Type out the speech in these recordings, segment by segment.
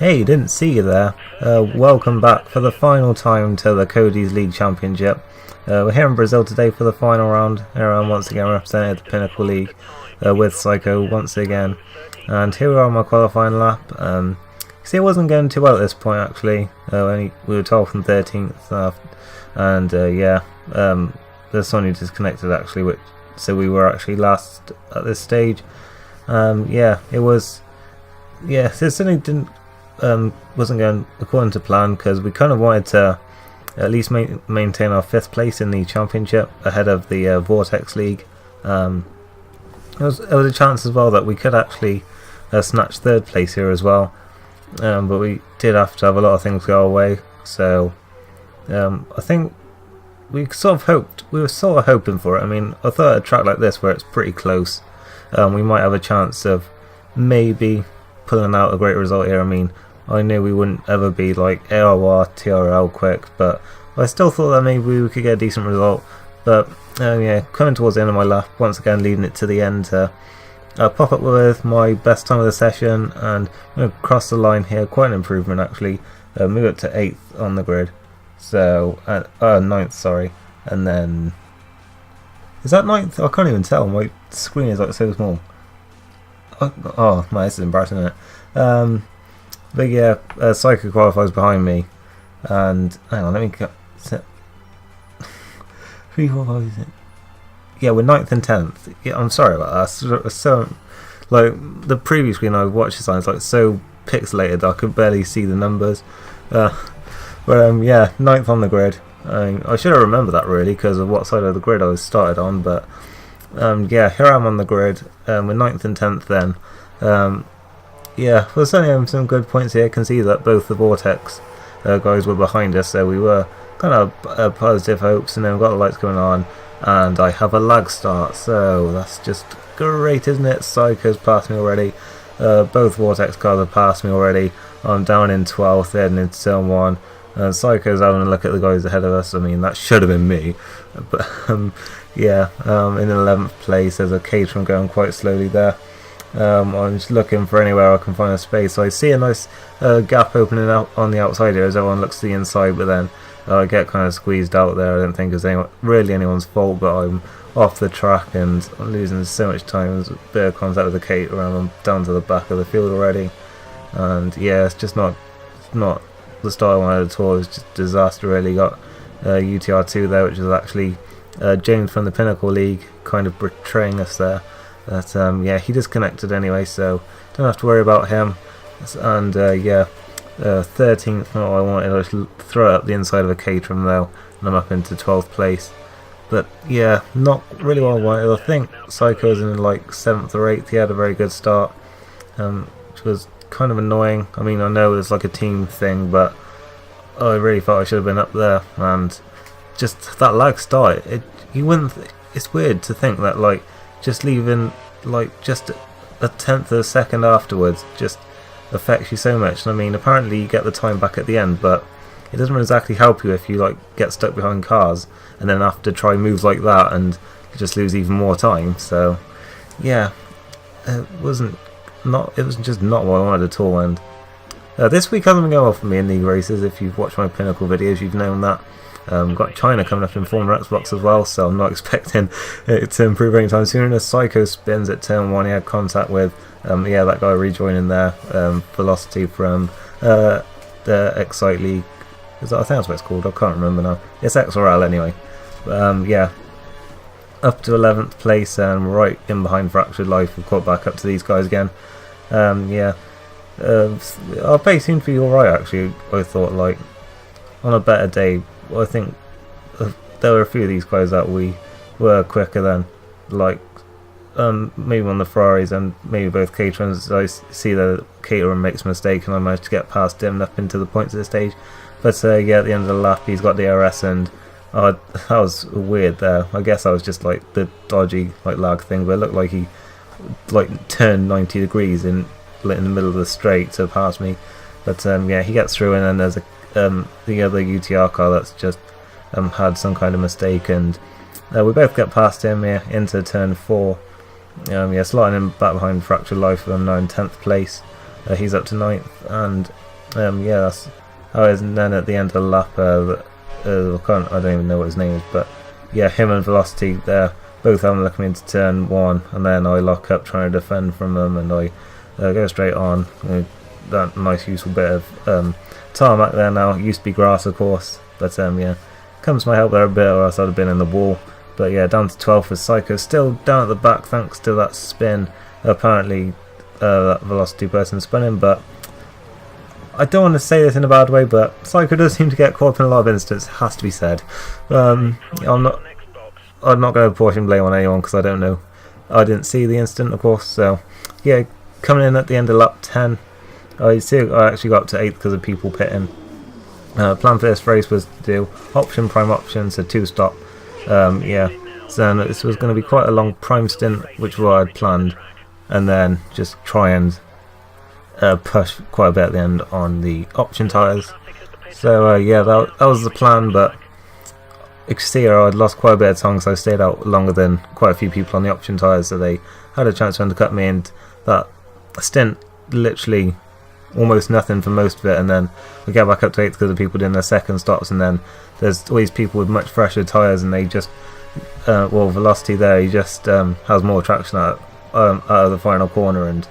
Hey, didn't see you there. Welcome back for the final time to the Codies League Championship. We're here in Brazil today for the final round. Here I am once again representing the Pinnacle League with Psycho once again. And here we are on my qualifying lap. See, it wasn't going too well at this point actually. We were 12th and 13th and there's someone who disconnected actually, so we were actually last at this stage. It was. Yeah, this certainly wasn't going according to plan because we kind of wanted to at least maintain our 5th place in the championship ahead of the Vortex League. There was a chance as well that we could actually snatch 3rd place here as well, but we did have to have a lot of things go our way. So I think we were sort of hoping for it. I mean, I thought a track like this where it's pretty close, we might have a chance of maybe pulling out a great result here. I mean, I knew we wouldn't ever be like AOR, TRL quick, but I still thought that maybe we could get a decent result. But coming towards the end of my lap, once again leading it to the end to pop up with my best time of the session, and I'm going to cross the line here. Quite an improvement actually. Move up to 8th on the grid. So 9th, sorry. And then is that 9th? I can't even tell. My screen is like so small. Oh man, this is embarrassing, isn't it? But yeah, Psycho qualifies behind me, and hang on, let me get 3, 4, 5, 6. Yeah, we're 9th and 10th. Yeah, I'm sorry about that. So like the previous screen I watched this on, it's like so pixelated I could barely see the numbers. But 9th on the grid. I should have remembered that really because of what side of the grid I was started on, but. Here I am on the grid. We're 9th and 10th then. We're certainly having some good points here. I can see that both the Vortex guys were behind us, so we were kind of positive hopes, and then we've got the lights going on, and I have a lag start, so that's just great, isn't it? Psycho's passed me already. Both Vortex cars have passed me already. I'm down in 12th, heading into turn 1. Psycho's having a look at the guys ahead of us. I mean, that should have been me, but in 11th place. There's a Caterham going quite slowly there. I'm just looking for anywhere I can find a space. So I see a nice gap opening out on the outside here as everyone looks to the inside, but then I get kind of squeezed out there. I don't think it's really anyone's fault, but I'm off the track and I'm losing so much time. There's a bit of contact with the Caterham. I'm down to the back of the field already, and yeah, it's just not the start I wanted at all. It was just disaster really. Got UTR2 there, which is actually James from the Pinnacle League kind of betraying us there. But he disconnected anyway, so don't have to worry about him. And 13th, not what I wanted. I just throw it up the inside of a Caterham though, and I'm up into 12th place. But yeah, not really what I wanted. I think Psycho's in like 7th or 8th. He had a very good start, which was kind of annoying. I mean, I know it's like a team thing, but I really thought I should have been up there. And just that lag start, it's weird to think that like just leaving like just a 10th of a second afterwards just affects you so much. And I mean, apparently you get the time back at the end, but it doesn't exactly help you if you like get stuck behind cars and then have to try moves like that and just lose even more time. So yeah, it was just not what I wanted at all. And this week hasn't been going well for me in league races. If you've watched my Pinnacle videos, you've known that. Got China coming up in Formula Xbox as well, so I'm not expecting it to improve anytime soon. As Psycho spins at turn 1, he had contact with that guy rejoining there. Velocity from the Excite League. I think that's what it's called. I can't remember now. It's XRL anyway. Up to 11th place and right in behind Fractured Life. We've caught back up to these guys again. Our pace seemed to be alright actually. I thought like on a better day. I think there were a few of these guys that we were quicker than, like maybe on the Ferraris and maybe both Caterhams. I see that Caterham makes a mistake and I managed to get past him up into the points of the stage. But at the end of the lap he's got DRS and that was weird there. I guess that was just like the dodgy like lag thing, but it looked like he like turned 90 degrees in the middle of the straight to pass me. But he gets through, and then there's the other UTR car that's just had some kind of mistake, and we both get past him here into turn 4. Slotting him back behind Fractured Life. I'm now in 10th place. He's up to 9th, and yeah, that's how it is. And then at the end of the lap, I don't even know what his name is, but yeah, him and Velocity, they're both having looking into turn 1, and then I lock up trying to defend from them, and I go straight on. That nice useful bit of tarmac there now. It used to be grass, of course, but yeah, comes to my help there a bit, or else I'd have been in the wall. But yeah, down to 12th with Psycho, still down at the back thanks to that spin. Apparently that Velocity person spun him, but I don't want to say this in a bad way, but Psycho does seem to get caught up in a lot of incidents, has to be said. I'm not going to portion blame on anyone because I don't know. I didn't see the incident, of course, so yeah, coming in at the end of lap 10, I actually got up to 8th because of people pitting. Plan for this race was to do prime option, so 2-stop. Yeah, so this was going to be quite a long prime stint, which was what I'd planned, and then just try and push quite a bit at the end on the option tyres. So yeah, that was the plan, but you can see here I'd lost quite a bit of time because I stayed out longer than quite a few people on the option tyres, so they had a chance to undercut me, and that stint literally almost nothing for most of it, and then we get back up to 8th because of people doing their second stops, and then there's always people with much fresher tyres, and they just well, Velocity there, he just has more traction out of the final corner, and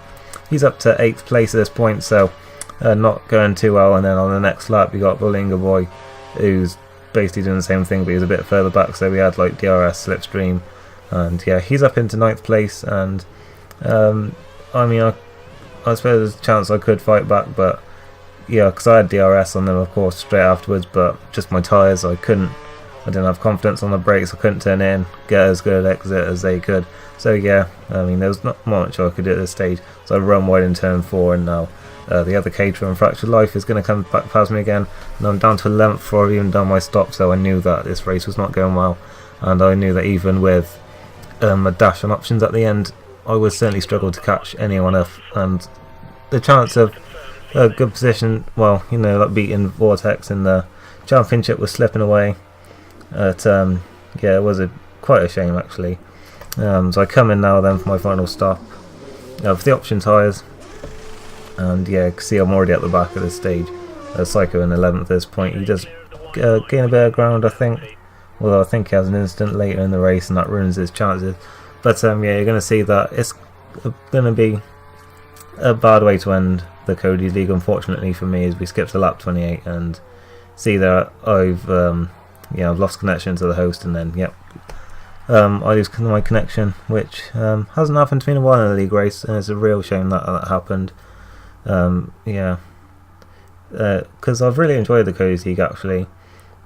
he's up to 8th place at this point, so not going too well. And then on the next lap you got Bolinga Boy, who's basically doing the same thing, but he's a bit further back, so we had like DRS, Slipstream, and yeah, he's up into 9th place, and I mean, I suppose there's a chance I could fight back, but yeah, because I had DRS on them, of course, straight afterwards, but just my tyres, I didn't have confidence on the brakes, I couldn't turn in, get as good an exit as they could. So yeah, I mean, there was not much I could do at this stage, so I run wide in turn 4, and now the other caterer in Fractured Life is going to come back past me again, and I'm down to 11th before I've even done my stop, so I knew that this race was not going well, and I knew that even with a dash on options at the end, I would certainly struggle to catch anyone else, and the chance of a good position, well, you know, like beating Vortex in the championship was slipping away. Yeah, it was quite a shame actually. So I come in now then for my final stop for the option tyres, and yeah, you can see I'm already at the back of this stage. Psycho in 11th at this point. He does gain a bit of ground, I think, although I think he has an incident later in the race and that ruins his chances. But yeah, you're going to see that it's going to be a bad way to end the Codies League, unfortunately for me, as we skip to lap 28 and see that I've lost connection to the host, and then yep, I lose my connection, which hasn't happened to me in a while in the league race, and it's a real shame that that happened. Yeah, because I've really enjoyed the Codies League actually.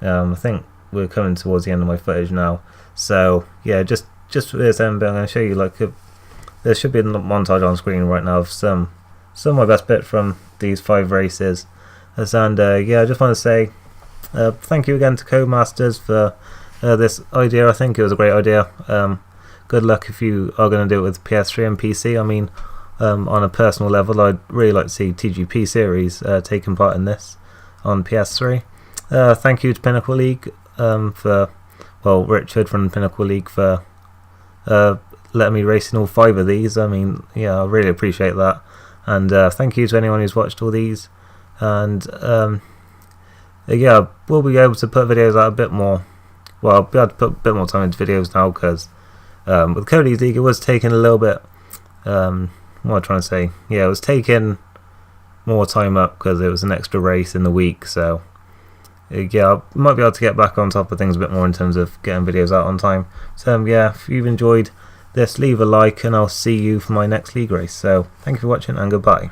I think we're coming towards the end of my footage now, so yeah, just for this end bit, I'm going to show you there should be a montage on screen right now of some of my best bits from these 5 races. And yeah, I just want to say thank you again to Codemasters for this idea. I think it was a great idea. Good luck if you are going to do it with PS3 and PC. I mean, on a personal level, I'd really like to see TGP series taking part in this on PS3. Thank you to Pinnacle League Richard from Pinnacle League for letting me race in all 5 of these. I mean, yeah, I really appreciate that. And thank you to anyone who's watched all these. And yeah, we'll be able to put videos out a bit more. Well, I'll be able to put a bit more time into videos now, because with Codies League it was taking a little bit, what am I trying to say? Yeah, it was taking more time up because it was an extra race in the week, so yeah, I might be able to get back on top of things a bit more in terms of getting videos out on time. So yeah, if you've enjoyed this, leave a like, and I'll see you for my next league race. So thank you for watching, and goodbye.